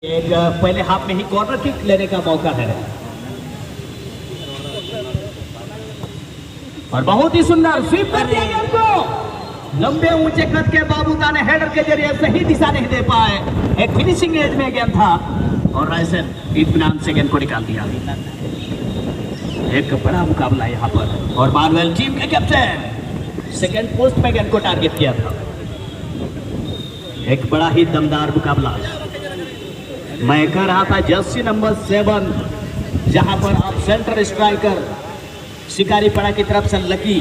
एक पहले हाफ में ही कॉर्नर किक लेने का मौका है और बहुत ही सुंदर स्वीप कर दिया गेंद को। लंबे ऊंचे कद के बाबूदा ने हेडर के जरिए सही दिशा नहीं दे पाए। एक फिनिशिंग एज में गेंद था और रायसन इत्मीनान से गेंद को निकाल दिया। एक बड़ा मुकाबला यहाँ पर और मार्वेल टीम के कैप्टन सेकंड पोस्ट में गेंद को टारगेट किया था। एक बड़ा ही दमदार मुकाबला। मैं कह रहा था जर्सी नंबर 7 जहां पर आप सेंटर स्ट्राइकर शिकारी पड़ा की तरफ से लकी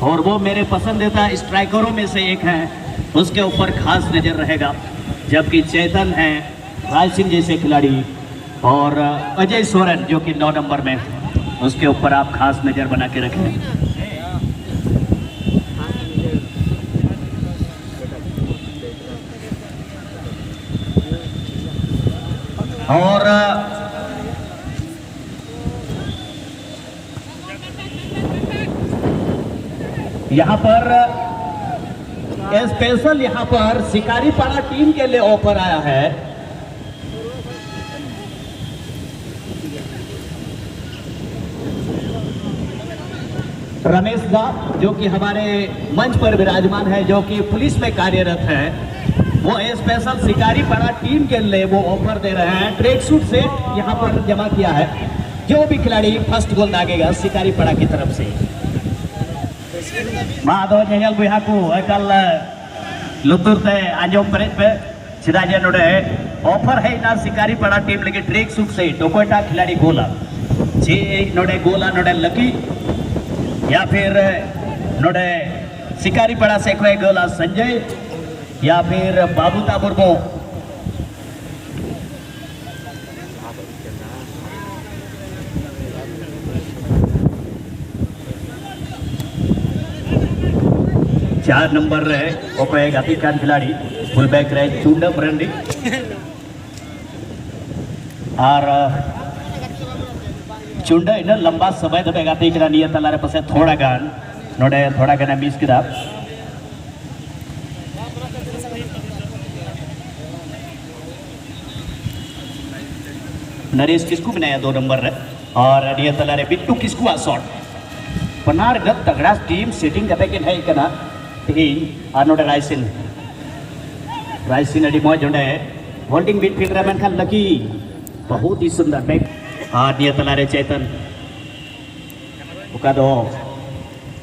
और वो मेरे पसंदीदा स्ट्राइकरों में से एक है, उसके ऊपर खास नजर रहेगा। जबकि चेतन है, राज सिंह जैसे खिलाड़ी और अजय सोरेन जो कि 9 नंबर में, उसके ऊपर आप खास नजर बना के रखें। और यहां पर स्पेशल यहां पर शिकारी पाड़ा टीम के लिए ऑफर आया है। रमेश दा जो कि हमारे मंच पर विराजमान है, जो कि पुलिस में कार्यरत है, वो स्पेशल शिकारी पड़ा टीम के लिए वो ऑफर दे रहे हैं। ट्रैक सूट सेट यहाँ पर जमा किया है। जो भी खिलाड़ी फर्स्ट गोल दागेगा शिकारी पड़ा की तरफ से माधो झेल बुहा को एकल लुतुर ते आंजम परेज पे चिदा जे नोडे ऑफर है ना शिकारी पड़ा टीम लगे ट्रैक सूट सेट ओकोटा खिलाड़ी गोला जे नोडे गोला नोडे लकी या फिर नोडे शिकारी पड़ा से कोई गोला संजय या फिर बाबूता मुर्मू। चार नंबर रहे ओपे गातीकान खिलाड़ी फुल बैक रहे चुंडम रंडी और चुंडा इन लंबा समय दबे गाती करा नियत तलारे पसे थोड़ा गान मिस किदा नरेश किस्कू बनाया 2 नंबर रे और नियत तलारे बिट्टू किस्कू आ शॉट पनार गत तगड़ा टीम सेटिंग कते के है कना ती आनोडे राइसिन अडी मौज जोंडे होल्डिंग मिडफील्डर में खान लकी बहुत ही सुंदर बैक और नियत तलारे चेतन ओका दो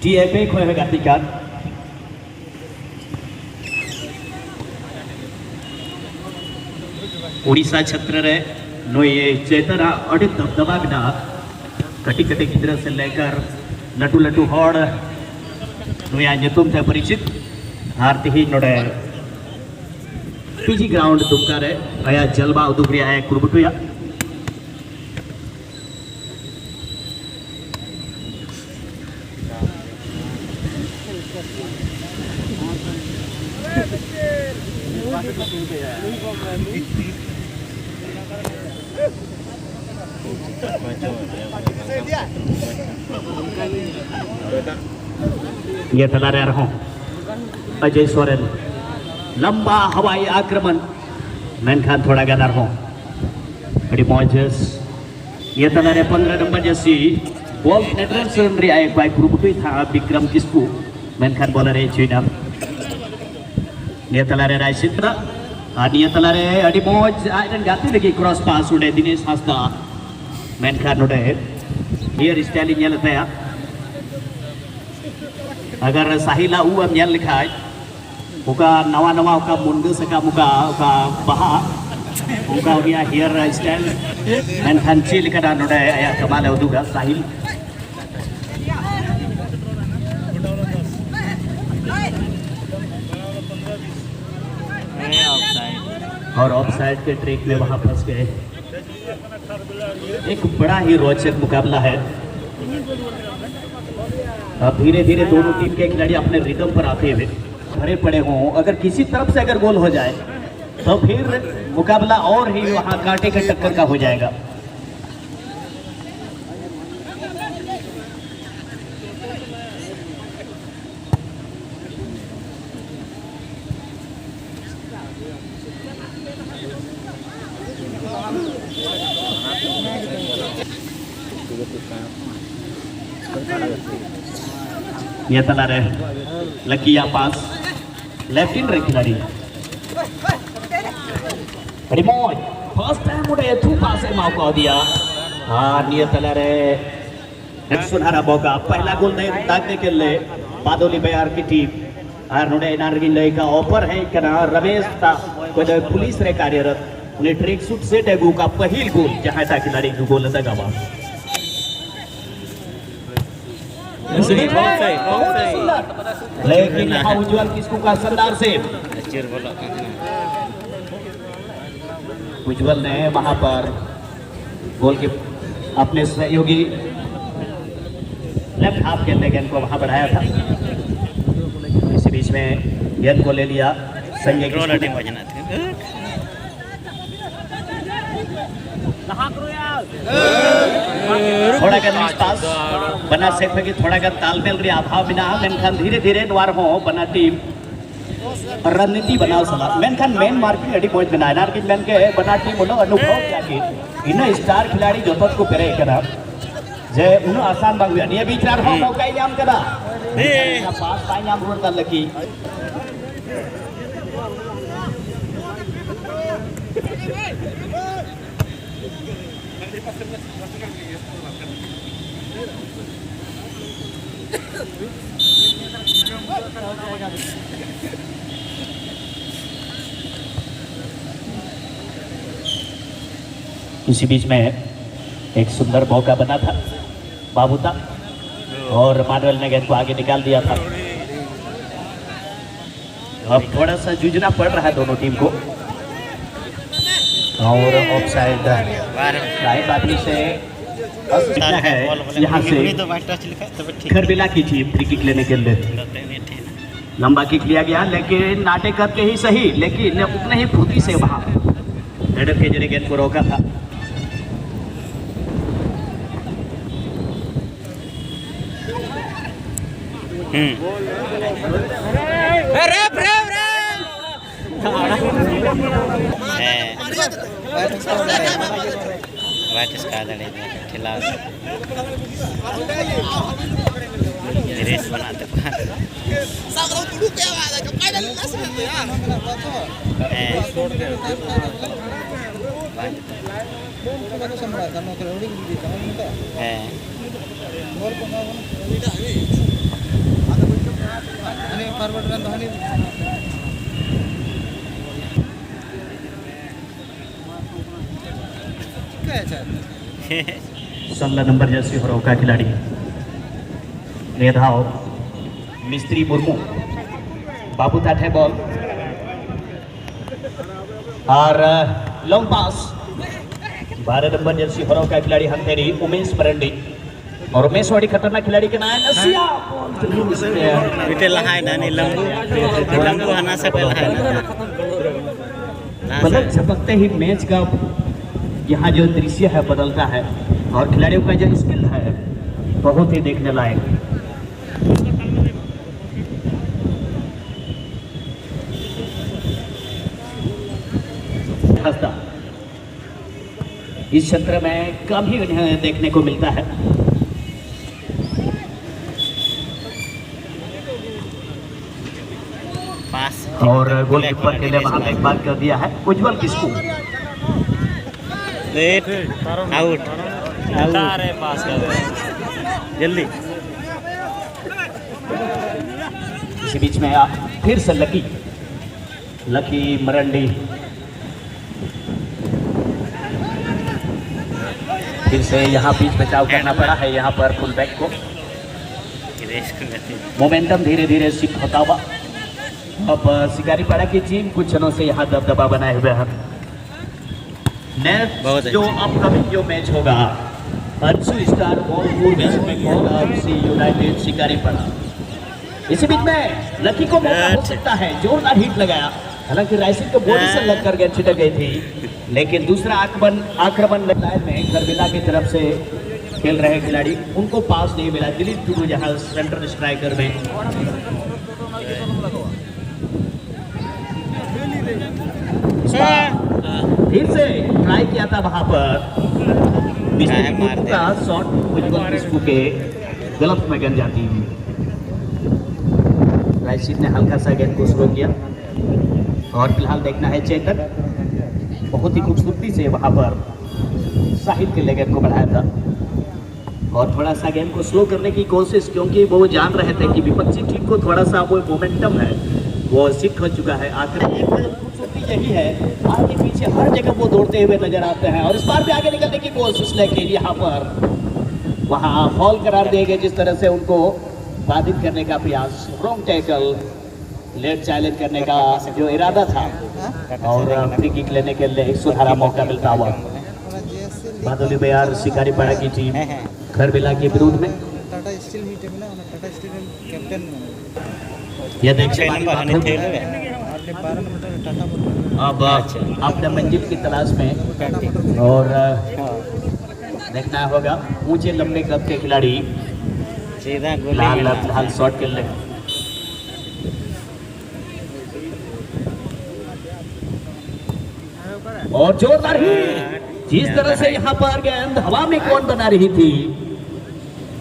टीएफए खोए गाती कान उड़ीसा छत्र रे नो ये चेतना अड़ी दबदबागना कटी कटी गिद्र से लेकर लटू लटू हॉड नो या तुम थे परिचित आरती ही नोडे पीजी ग्राउंड दुमका रे आया जलवा उदुगरिया है कुरबटुया ये तलारे रहो अजय सोरेन लंबा हवाई आक्रमण मेनखान थोड़ा गाना रहो बड़ी मौजस ये तलारे 15 नंबर जैसी बॉल नेटरन सुनरी आए बाय ग्रुप पे था विक्रम किस्कू मेनखान बॉलर है चुना ये तलारे रायसिंद्रा आदि ये तलारे अड़ी मौज आयरन गाती लगी क्रॉस पास उड़े दिनेश हासदा मेनखान उड़े हियर स्टाइल इन लेते हैं। अगर साहिला उम ñel लिखाय उका नवा नवा उका मुंडे सका मुका उका बहा उका गया हियर स्टाइल एंड हंची लिखा नोडे आया कमाल उदुगा साहिल और ऑफसाइड के ट्रैक में वहां फंस गए। एक बड़ा ही रोचक मुकाबला है। अब धीरे धीरे दोनों टीम के खिलाड़ी अपने रिदम पर आते हुए खड़े पड़े हों। अगर किसी तरफ से अगर गोल हो जाए तो फिर मुकाबला और ही वहां कांटे के टक्कर का हो जाएगा। ये तला रहे लकी यहाँ पास लेफ्ट इन रहे खिलाड़ी बड़ी मौज फर्स्ट टाइम उड़े थू पास है मौका दिया हाँ ये तला रहे सुनहरा मौका पहला गोल दागने के लिए बादोली बयार की टीम और नोडे नारगिन लय का ऑफर है कना रमेश था कोई पुलिस रे कार्यरत उन्हें ट्रैक सूट से डेगू का पहल गोल जहां था खिलाड़ी को गोल लगा बा लेकिन यहाँ उज्जवल किसको का शानदार से उज्जवल ने वहां पर गोल के अपने सहयोगी लेफ्ट हाफ के गेंद को वहां बढ़ाया था इसी बीच में गेंद को ले लिया संजय थोड़ा पास बना से कि थोड़ा तालमेल रे अभाव बिना मेनखान धीरे धीरे नवार हो बना टीम रणनीति बनाव सला मेनखान मेन मार्किंग अड़ी पॉइंट बना नार कि मेन के बना टीम उनो अनुभव क्या कि इन स्टार खिलाड़ी जोतत को पेरे करा जे उनो आसान बांग निया विचार हो मौका नाम करा पास पाई नाम रोड कर लकी इसी बीच में एक सुंदर मौका बना था बाबूता और मानुएल ने गेंद को आगे निकाल दिया था अब थोड़ा सा जूझना पड़ रहा है दोनों टीम को और ऑफसाइड राइट बातली से है यहाँ से खरबिला की टीम फ्री किक लेने के लिए लंबा किक लिया गया लेकिन नाटे करके ही सही लेकिन उतने ही फुर्ती से वहां हेडर के जरिए गेंद को रोका था रेस बनाते सोलह नंबर जर्सी हरों का खिलाड़ी मेधाव मिस्त्री मुर्मू बाबू ताठे बॉल और लॉन्ग पास 12 नंबर जर्सी हरों का खिलाड़ी हंतेरी उमेश मरंडी और उमेश वाड़ी खतरनाक खिलाड़ी के नाम नसिया बेटे लहाय ना नी लंबू हना से पहले है ना पलक झपकते ही मैच का यहाँ जो दृश्य है बदलता है और खिलाड़ियों का जो स्किल है बहुत ही देखने लायक इस क्षेत्र में कम ही उन्हें देखने को मिलता है पास और गोलकीपर के लिए वहां एक बात कर दिया है उज्जवल किसको आउट अरे पास कर जल्दी इसी बीच में फिर से लकी मरंडी फिर से यहाँ बीच बचाव करना पड़ा है यहाँ पर फुल बैक को मोमेंटम धीरे धीरे शिफ्ट होता हुआ अब शिकारीपाड़ा की टीम कुछ क्षणों से यहाँ दबदबा बनाए हुए हैं नेक्स्ट जो अपकमिंग जो मैच होगा अंशु स्टार यूनाइटेड शिकारीपाड़ा इसी बीच में लकी को मौका हो सकता है जोरदार हिट लगाया हालांकि राइसिंग को बॉडी से लगकर गेंद छिटक गई थी लेकिन दूसरा आक्रमण लाइन में खरबिला की तरफ से खेल रहे खिलाड़ी उनको पास नहीं मिला दिलीप टुडू जहां सेंटर स्ट्राइकर में फिर से ट्राई किया था वहां पर मिस्त्री मुर्मू का शॉट उज्जवल किस्कू के गलत में गन जाती हुई। रायसीन ने हल्का सा गेंद को स्लो किया और फिलहाल देखना है चेतन बहुत ही खूबसूरती से वहां पर साहिल के गेंद को बढ़ाया था और थोड़ा सा गेंद को स्लो करने की कोशिश, क्योंकि वो जान रहे थे कि विपक्षी टीम को थोड़ा सा वो मोमेंटम है वो शिफ्ट हो चुका है। आखिर खूबसूरती यही है, आगे पीछे हर जगह वो दौड़ते हुए नजर आते हैं और इस बार भी आगे निकलने की कोशिश, लेकिन यहाँ पर वहाँ फॉल करार दिए गए जिस तरह से उनको बाधित करने का प्रयास, रॉन्ग टैकल, लेट चैलेंज करने का जो इरादा था और फ्री किक लेने के लिए एक सुनहरा मौका मिलता हुआ। बादली बयार शिकारी पाड़ा की टीम खरबिला के विरुद्ध में टाटा स्टील मीटिंग में ना टाटा स्टील कैप्टन यह देखिए अब अपने मंजिल की तलाश में और देखना होगा ऊंचे लंबे कद के खिलाड़ी सीधा फिलहाल शॉट खेल रहे और जोरदार ही जिस तरह से यहाँ पर गेंद हवा में कौन बना रही थी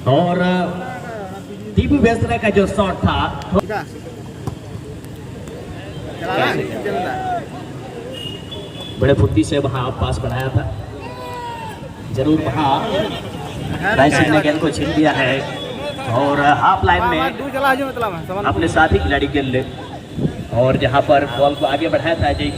और टीपू बेसरा का जो शॉट था बड़े फुर्ती से वहां पास बढ़ाया था, जरूर वहां रायसीन ने गेंद को छीन लिया है और हाफ लाइन में अपने साथी खिलाड़ी खेल ले और जहां पर बॉल को आगे बढ़ाया था अजय।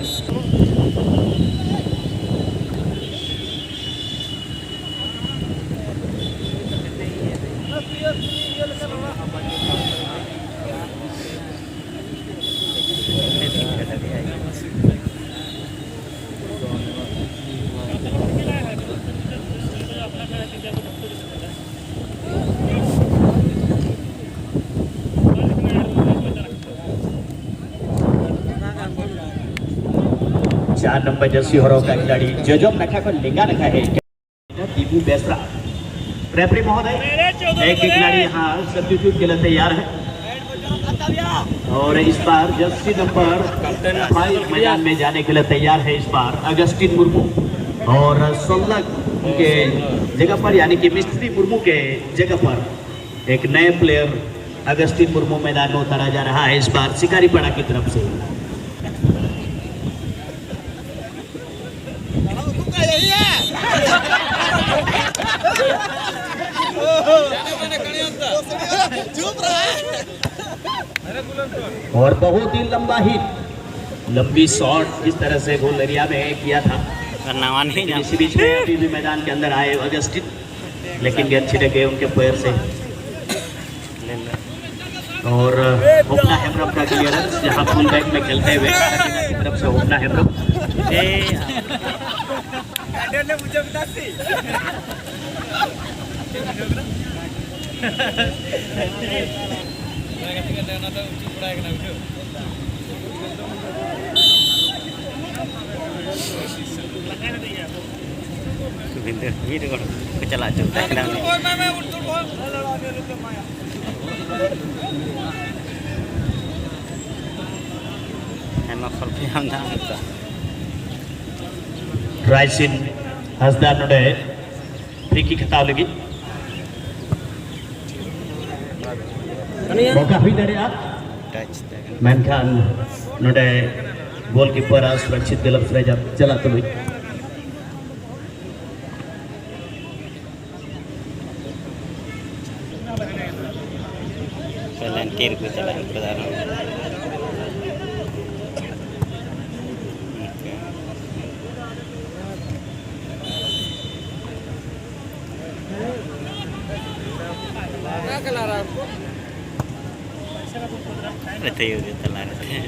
चार नंबर जर्सी हरो का खिलाड़ी जो नखा को लेगा रखा है टीपू बेसरा। रेफरी महोदय एक खिलाड़ी यहाँ सब्स्टिट्यूट के लिए तैयार है और इस बार जर्सी नंबर 5 मैदान में जाने के लिए तैयार है इस बार अगस्टिन मुर्मू और 16 के जगह पर यानी कि मिस्त्री मुर्मू के जगह पर एक नए प्लेयर अगस्टिन मुर्मू मैदान में उतारा जा रहा है इस बार शिकारीपाड़ा की तरफ से। और बहुत ही लंबा हिट, लंबी शॉट जिस तरह से गोल एरिया में किया था, इसी बीच में अभी भी मैदान के अंदर आए अगस्टिन, लेकिन गेंद छिड़क गए उनके पैर से और होपना हेमरम का क्लियरेंस जहां फुल बैक में खेलते हुए की तरफ से होपना हेमरम चला चलता है रायसीन हसदार नोडे फ्री किक हटाव लगी मौका हुई दरिया मेनखान नोडे गोलकीपर सुरक्षित गलत से चला तो हुई टीर को चला प्रधान रहते ही चला रहते हैं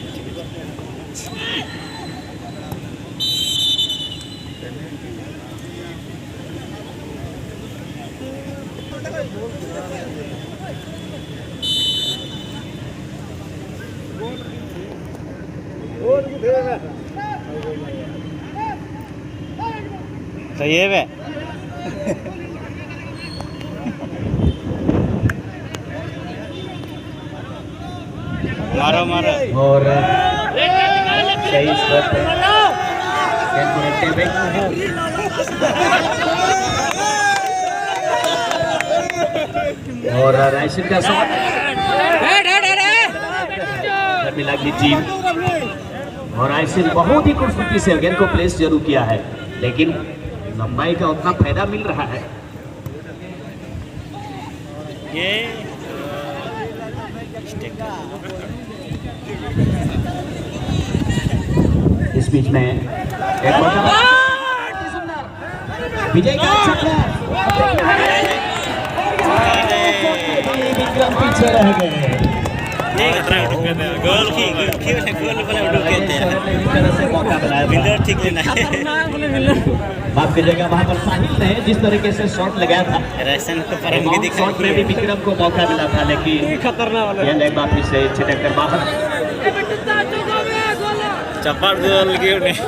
तो ये वे मारो मारो और सही स्तर और रायसेन का शॉट मिला की टीम और रायसेन बहुत ही खूबसूरती से गेंद को प्लेस जरूर किया है, लेकिन लंबाई का उतना फायदा मिल रहा है। ये इस बीच में एक विजय का विक्रम पीछे रह गए। गोल की गोल वाला उड़ कहते हैं। मौका बनाया विंडर ठीक लेना है। माफ कीजिएगा, वहां पर साहिल ने जिस तरीके से शॉट लगाया था, रायसेन को परंगी दिखा शॉट में भी विक्रम को मौका मिला था, लेकिन खतरनाक गेंद एक बार फिर से छिटक कर बाहर। चपाट गोल क्यों नहीं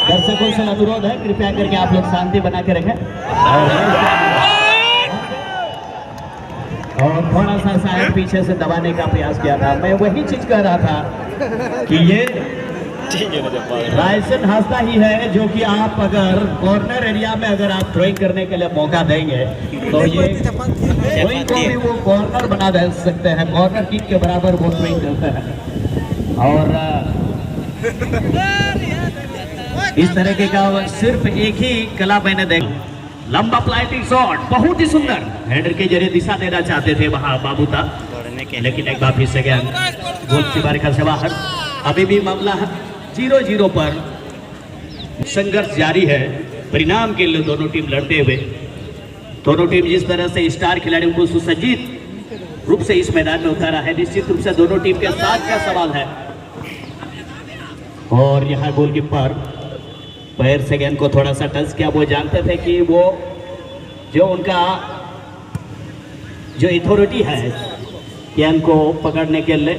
दर्शकों से अनुरोध है, कृपया करके आप लोग शांति बना के रखें और थोड़ा सा शायद पीछे से दबाने का प्रयास किया था। मैं वही चीज कह रहा था कि ये रायसेन हंसता ही है, जो कि आप अगर कॉर्नर एरिया में अगर आप थ्रोइंग करने के लिए मौका देंगे तो ये थ्रोइंग को भी वो कॉर्नर बना दे सकते हैं, कॉर्नर किक के बराबर वो थ्रोइंग करते हैं। और इस तरीके का सिर्फ एक ही कला मैंने देखा, लंबा फ्लाइटिंग शॉट, बहुत ही सुंदर हेडर के जरिए दिशा देना चाहते थे वहां बाबूता, लेकिन एक बार फिर से गोल की बारी का से बाहर। अभी भी मामला 0-0 पर संघर्ष जारी है। परिणाम के लिए दोनों टीम लड़ते हुए, दोनों टीम जिस तरह से स्टार खिलाड़ियों को सुसज्जित रूप से इस मैदान में उतारा है, निश्चित रूप से दोनों टीम के साथ का सवाल है। और यहाँ गोलकीपर पैर से गेंद को थोड़ा सा टच किया, वो जानते थे कि वो जो उनका जो अथॉरिटी है गेंद को पकड़ने के लिए,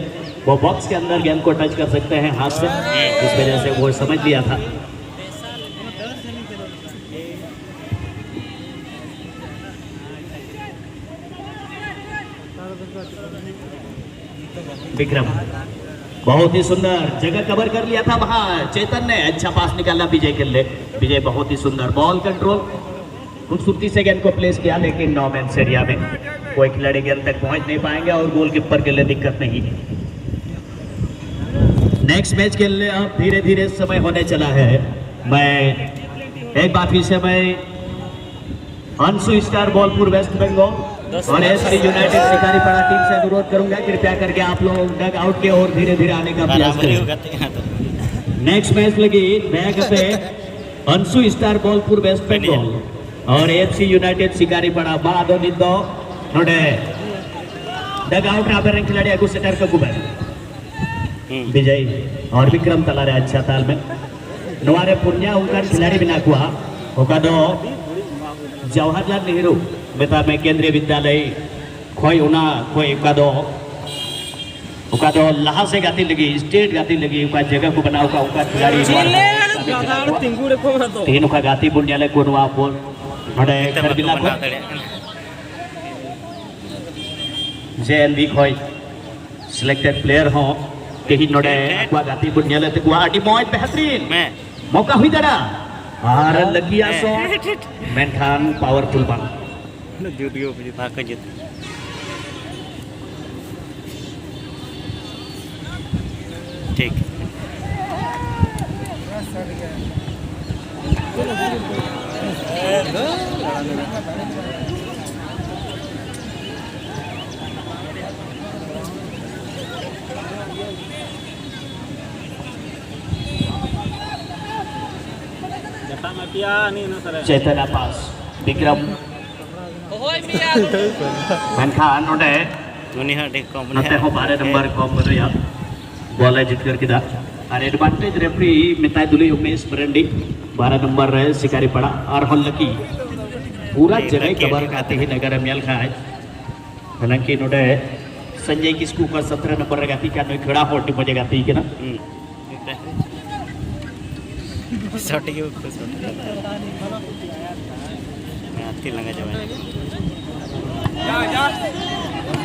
वो बॉक्स के अंदर गेंद को टच कर सकते हैं हाथ से, इस वजह से वो समझ लिया था। विक्रम बहुत ही सुंदर जगह कवर कर लिया था वहां, चेतन ने अच्छा पास निकाला विजय के लिए। विजय बहुत ही सुंदर बॉल कंट्रोल खूबसूरती से गेंद को प्लेस किया, लेकिन नो मैंस एरिया में कोई खिलाड़ी गेंद तक पहुंच नहीं पाएंगे और गोलकीपर के लिए दिक्कत नहीं। नेक्स्ट मैच के लिए अब धीरे धीरे समय होने चला है। मैं एक बार फिर से मैं Anshu star Bolpur West Bengal और एससी यूनाइटेड शिकारीपाड़ा टीम से अनुरोध करूंगा, कृपया करके आप लोग डग आउट के और धीरे धीरे आने का प्रयास करें। नेक्स्ट मैच लगी बैक पे Anshu star Bolpur West Bengal और एफसी यूनाइटेड शिकारीपाड़ा बादो निंदो नोडे डग आउट राबर खिलाड़ी अगु सेटर का गुबर विजय और विक्रम तलारे अच्छा ताल में नवारे पुण्या उनका खिलाड़ी बिना कुआ होगा दो जवाहरलाल नेहरू बेटा में केंद्रीय विद्यालय खोई उना खोई उका दो लहा से गाती लगी स्टेट गाती लगी उका जगह को बनाओ का उका खिलाड़ी तीन उका गाती पुण्यालय को नुआ बोल नोडे करबिला को जेएनबी खोई सिलेक्टेड प्लेयर हो कहीं नोडे अक्वा गाती पुण्यालय ते कुआ अडी मौज बेहतरीन मौका हुई दरा और लगिया सो मेंखान पावरफुल बन जुटियो भाग जुट ठीक चेतना पास विक्रम मेंखान नोडे नते हो 12 नंबर कॉम बरया बॉल जित कर किदा और एडवांटेज रेफरी मिताय दुली उमेश ब्रंडी 12 नंबर रहे शिकारीपाड़ा और हल्लकी पूरा जगह कवर करते ही नगर मेल खाए। हालांकि नोडे संजय किसकू का 17 नंबर गाती का नई खड़ा होटी मजे गाती के ना शॉट के ऊपर शॉट मैं आती लगा जावे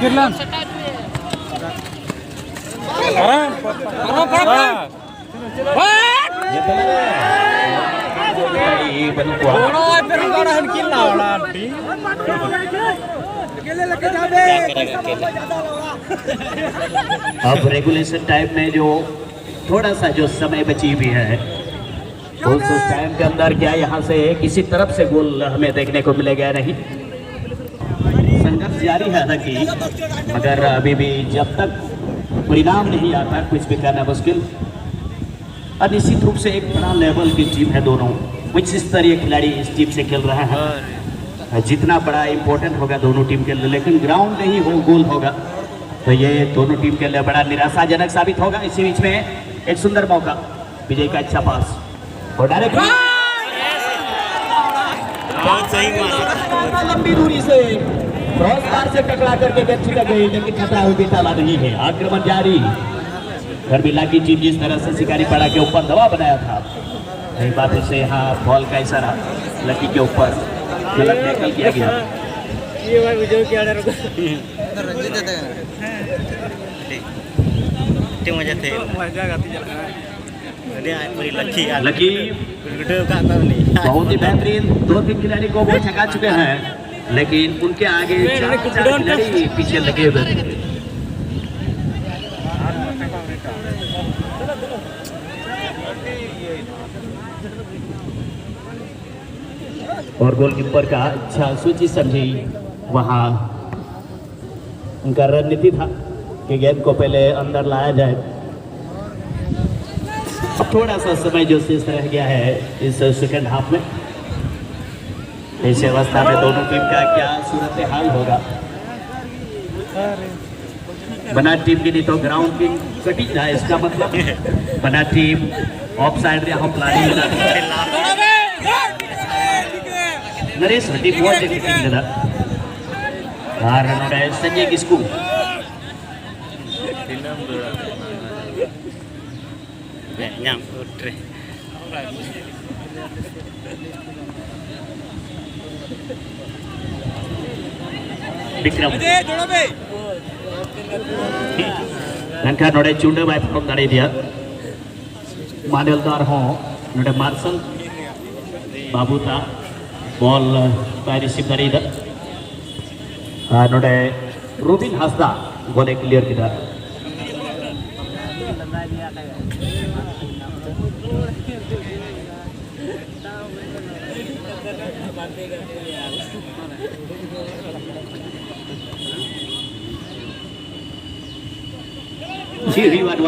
किरलान अब रेगुलेशन टाइम में जो थोड़ा सा जो समय बची हुई है उस टाइम के अंदर क्या यहाँ से किसी तरफ से गोल हमें देखने को मिलेगा नहीं। संघर्ष जारी है हालांकि, मगर अभी भी जब तक परिणाम नहीं आता कुछ भी करना मुश्किल। और निश्चित रूप से एक बड़ा लेवल की टीम है दोनों, कुछ स्तरीय खिलाड़ी इस टीम से खेल रहे हैं। जितना बड़ा इम्पोर्टेंट होगा दोनों टीम के लिए, लेकिन ग्राउंड नहीं हो गोल होगा तो ये दोनों टीम के लिए बड़ा निराशाजनक साबित होगा। इसी बीच में एक सुंदर मौका, विजय का अच्छा पास और डायरेक्ट बहुत सही मारा। लंबी दूरी से क्रॉसबार से टकरा करके गेंद छिटक गई, लेकिन खतरा हुई ताला नहीं है। आक्रमण जारी। खरबिला की टीम जिस तरह से शिकारी पाड़ा के ऊपर दबाव बनाया था, कई बातों से यहाँ बॉल का इशारा लकी के ऊपर गलत टैकल किया गया। ते मजा थे लकी बहुत ही बेहतरीन 2-3 खिलाड़ी को वो छका चुके हैं, लेकिन उनके आगे 4 खिलाड़ी पीछे लगे हुए थे। और गोलकीपर का अच्छा सूची समझी, वहाँ उनका रणनीति था कि गेंद को पहले अंदर लाया जाए। अब थोड़ा सा समय जो शेष रह गया है इस सेकंड हाफ में, ऐसी अवस्था में दोनों टीम का क्या सूरत हाल होगा। बना टीम की नहीं तो ग्राउंड की कटी जाए, इसका मतलब बना टीम ऑफ साइड यहाँ प्लानिंग नरेश हटी बहुत टीम संजय किसको विक्रम नंका नोड़े चुंडे बाय फ्रॉम दाड़ी दिया मानेलदार हो नोड़े मार्शल बाबूता बॉल बाय रिसीव दाड़ी दा नोड़े रूबिन हंसदा गोले क्लियर किया।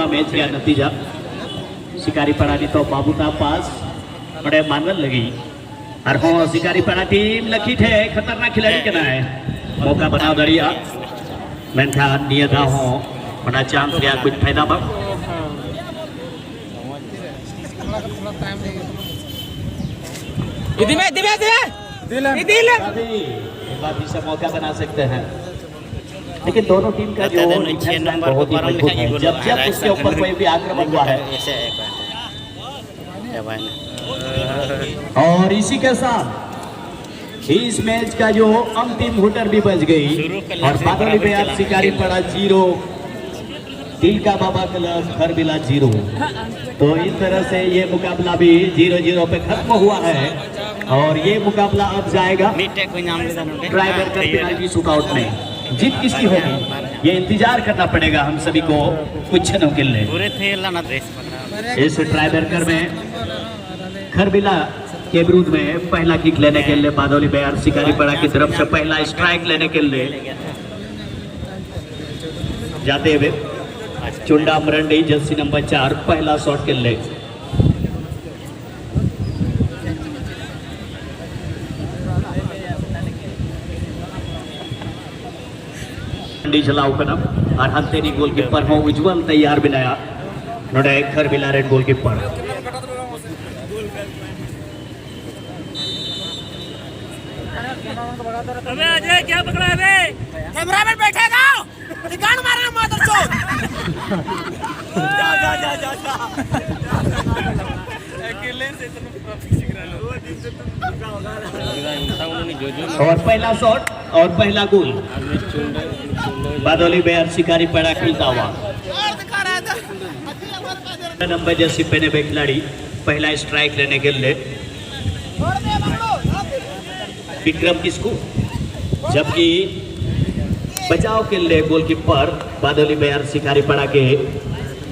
मैच का नतीजा शिकारी पड़ा तो बाबूता पास बड़े मानल लगी और हो शिकारी पड़ा टीम लकी थे खतरनाक खिलाड़ी के ना है मौका बनाओ दरिया मेंथा नियता हो बड़ा चांस लिया कुछ फायदा बा एक बार भी सब मौका बना सकते हैं, लेकिन दोनों टीम का जो बहुत ही मजबूत है। जब जब उसके ऊपर कोई भी आक्रमण हुआ है और इसी के साथ इस मैच का जो अंतिम हुटर भी बच गई और बादल में आप शिकारी पड़ा 0 दिल का बाबा क्लब खरबिला 0। तो इस तरह से ये मुकाबला भी 0-0 पे खत्म हुआ है और ये मुकाबला अब जाएगा ड्राइवर का पेनाल्टी शूटआउट में। जीत किसकी होगी ये इंतजार करना पड़ेगा हम सभी को कुछ क्षणों के लिए। इस ट्राइबेकर में खरबिला के विरुद्ध में पहला किक लेने के लिए बादौली बयार शिकारी पड़ा की तरफ से पहला स्ट्राइक लेने के लिए जाते हुए चुंडा मरंडी जर्सी नंबर 4 पहला शॉट के लिए चलाओ कदम और हंतेरी गोलकीपर हो उज्जवल तैयार बनाया नोड़े खरबिला रेड गोलकीपर अजय क्या पकड़ा है बे? कैमरा में बैठेगा ठिकान मारना मादरचोद जा अकेले से और पहला शॉट और पहला गोल बादौली बेयर शिकारी पड़ा खेलता हुआ नंबर जर्सी पहने हुए खिलाड़ी पहला स्ट्राइक लेने के लिए विक्रम किस्कू, जबकि बचाव के लिए गोलकीपर बादली बयार शिकारी पड़ा के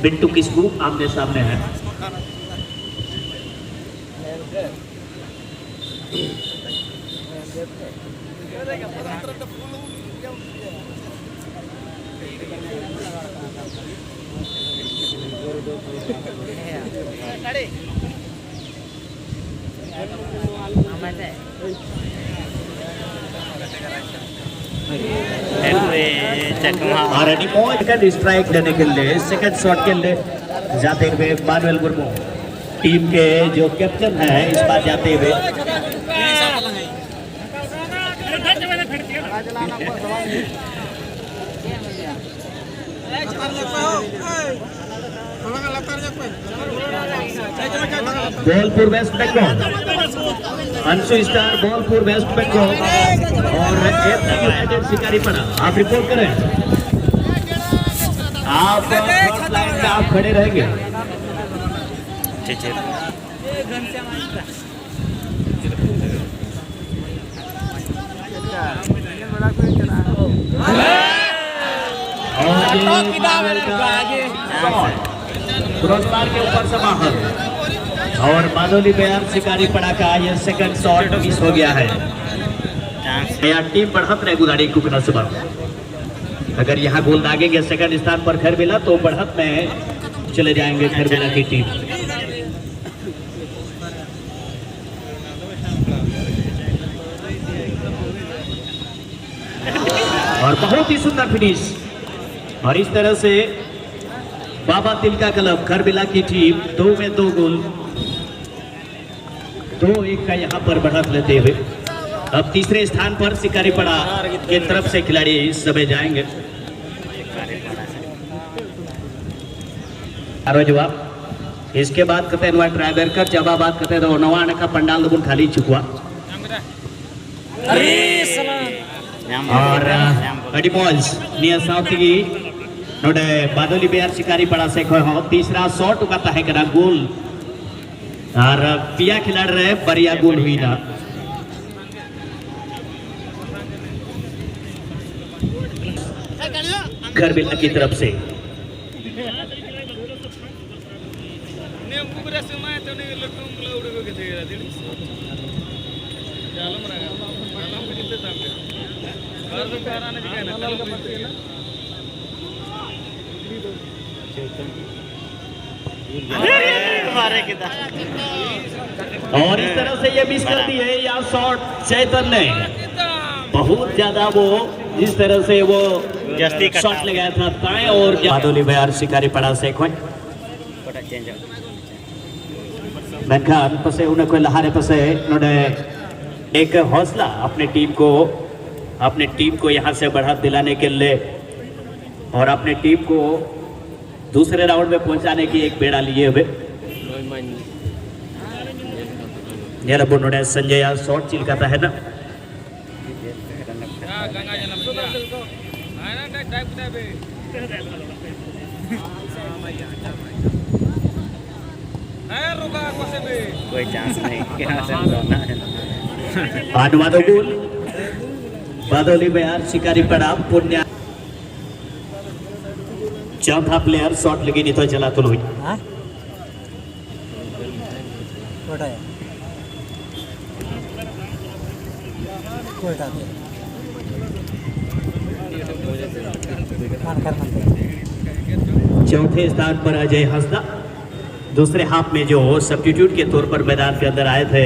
बिट्टू किस्कू आमने सामने है। और सेकंड स्ट्राइक लेने के लिए सेकंड शॉट के लिए जाते हुए मानुएल मुर्मू टीम के जो कैप्टन है इस बार जाते हुए Bolpur West Bengal, Anshu star Bolpur West Bengal और यूनाइटेड शिकारी पड़ा। आप रिपोर्ट करें, आप फ्रंट लाइन पे आप खड़े रहेंगे। पुरस्कार के ऊपर से बाहर और बादोली बयार शिकारी पड़ा का ये सेकंड शॉट मिस हो गया है। यहाँ टीम बढ़त रहे गुदाड़ी कुकना से अगर यहाँ गोल दागेंगे सेकंड स्थान पर खरबेला तो बढ़त में चले जाएंगे खरबेला की टीम। और बहुत ही सुंदर फिनिश और इस तरह से बाबा तिलका क्लब खरबेला की टीम 2 में 2 गोल 2-1 का यहाँ पर बढ़त लेते हुए अब तीसरे स्थान पर शिकारी पड़ा के तरफ से खिलाड़ी इस समय जाएंगे। जवाब इसके बाद कहते हैं ड्राइवर का जवाब बात कहते हैं नवान का पंडाल दुबुन खाली चुकवा और अडिमोल्स नियर साउथ की नोडे बादली बिहार शिकारी पड़ा से हो तीसरा शॉट उगाता है करा गोल और पिया खिलाड़ रहे बढ़िया गोल हुई ना खरबेला की तरफ से। और इस तरह से ये मिस कर दी है या शॉट चैतन ने बहुत ज्यादा वो इस तरह से वो शॉट लगाया था ताए और बादोली बयार शिकारी पड़ा से मैंखान पसे उन्हें कोई लहारे पसे नोडे एक हौसला अपने टीम को यहाँ से बढ़ा दिलाने के लिए और अपने टीम को दूसरे राउंड में पहुंचाने की एक बेड़ा लिए हुए संजय शॉट चिलकाता है ना कोई चांस नहीं बादोली बयार शिकारी पड़ा पुण्य चौथा प्लेयर शॉट लगी नहीं तो चला तो हुई चौथे स्थान पर अजय हंसदा दूसरे हाफ में जो सब्स्टिट्यूट के तौर पर मैदान के अंदर आए थे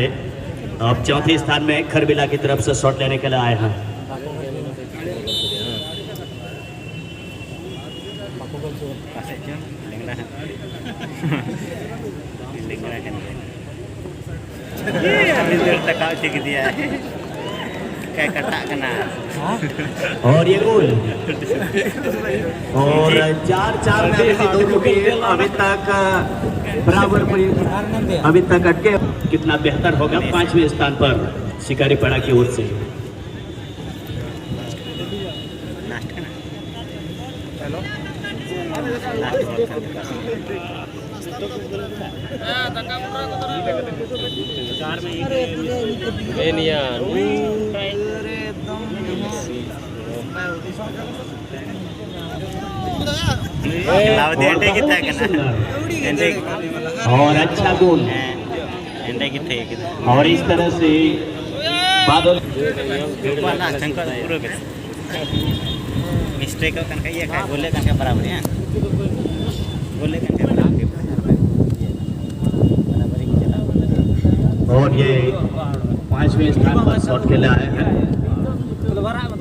अब चौथे स्थान में खरबेला की तरफ से शॉट लेने के लिए आए हैं। और ये गोल और 4-4 में दोनों के अभी तक बराबर अभी तक अटके कितना बेहतर होगा 5वें स्थान पर शिकारी पड़ा की ओर से। और अच्छा गोल और इस तरह से बादल मिस्टेक कनका ये काय बोले कनका बराबर है बोले कनका बराबर और ये 5वें स्थान पर शॉट खेला है